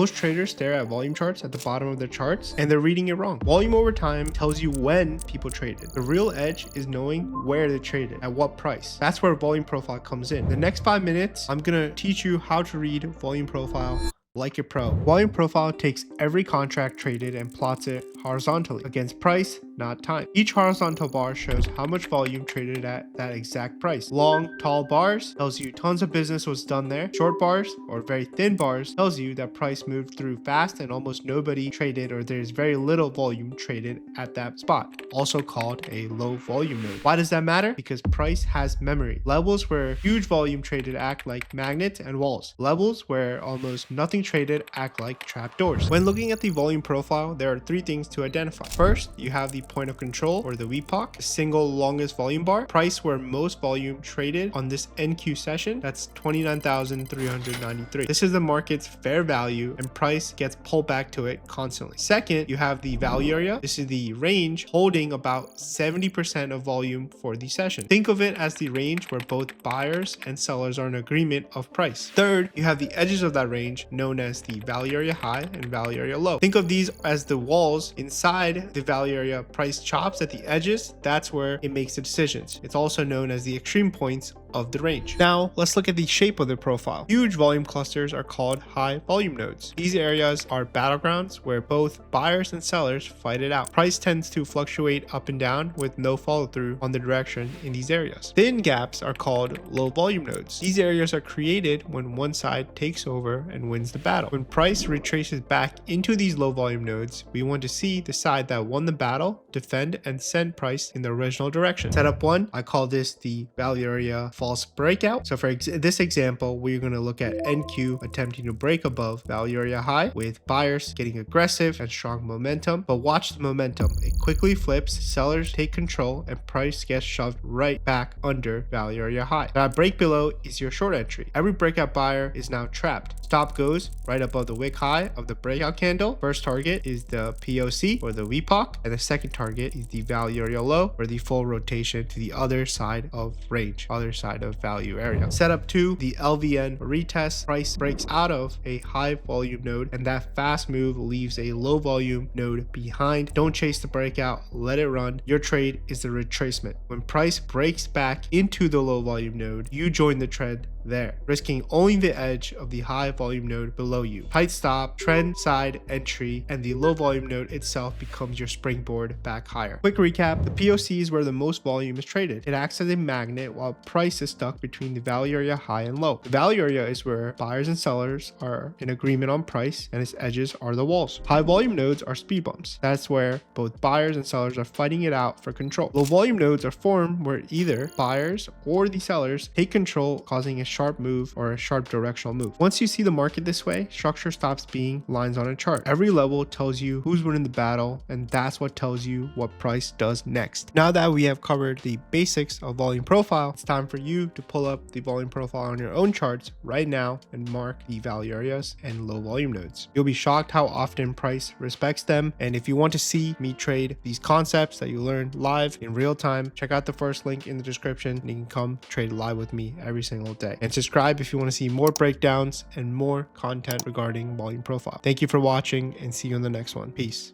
Most traders stare at volume charts at the bottom of their charts and they're reading it wrong. Volume over time tells you when people traded. The real edge is knowing where they traded, at what price. That's where volume profile comes in. The next 5 minutes, I'm gonna teach you how to read volume profile like a pro. Volume profile takes every contract traded and plots it horizontally against price, not time. Each horizontal bar shows how much volume traded at that exact price. Long, tall bars tells you tons of business was done there. Short bars or very thin bars tells you that price moved through fast and almost nobody traded, or there's very little volume traded at that spot, also called a low volume node. Why does that matter? Because price has memory. Levels where huge volume traded act like magnets and walls. Levels where almost nothing traded act like trapdoors. When looking at the volume profile, there are 3 things to identify. First, you have the point of control, or the VPOC, the single longest volume bar, price where most volume traded on this NQ session. That's 29,393. This is the market's fair value and price gets pulled back to it constantly. Second, you have the value area. This is the range holding about 70% of volume for the session. Think of it as the range where both buyers and sellers are in agreement of price. Third, you have the edges of that range known as the value area high and value area low. Think of these as the walls inside the value area. Price chops at the edges, that's where it makes the decisions. It's also known as the extreme points of the range. Now let's look at the shape of the profile. Huge volume clusters are called high volume nodes. These areas are battlegrounds where both buyers and sellers fight it out. Price tends to fluctuate up and down with no follow through on the direction in these areas. Thin gaps are called low volume nodes. These areas are created when one side takes over and wins the battle. When price retraces back into these low volume nodes, we want to see the side that won the battle defend and send price in the original direction. Setup 1, I call this the value area false breakout. So for this example, we're going to look at NQ attempting to break above value area high with buyers getting aggressive and strong momentum. But watch the momentum. It quickly flips, sellers take control, and price gets shoved right back under value area high. That break below is your short entry. Every breakout buyer is now trapped. Stop goes right above the wick high of the breakout candle. First target is the POC or the VPOC, and the second target is the value area low or the full rotation to the other side of range, other side of value area. Setup 2, the LVN retest. Price breaks out of a high volume node and that fast move leaves a low volume node behind. Don't chase the breakout, let it run. Your trade is the retracement. When price breaks back into the low volume node, you join the trend there, risking only the edge of the high volume node below you. Tight stop, trend side entry, and the low volume node itself becomes your springboard back higher. Quick recap, the POC is where the most volume is traded. It acts as a magnet while price is stuck between the value area high and low. The value area is where buyers and sellers are in agreement on price and its edges are the walls. High volume nodes are speed bumps. That's where both buyers and sellers are fighting it out for control. Low volume nodes are formed where either buyers or the sellers take control, causing a sharp move or a sharp directional move. Once you see the market this way, structure stops being lines on a chart. Every level tells you who's winning the battle, and that's what tells you what price does next. Now that we have covered the basics of volume profile, it's time for you to pull up the volume profile on your own charts right now and mark the value areas and low volume nodes. You'll be shocked how often price respects them. And if you want to see me trade these concepts that you learned live in real time, check out the first link in the description and you can come trade live with me every single day. And subscribe if you want to see more breakdowns and more content regarding volume profile. Thank you for watching and see you on the next one. Peace.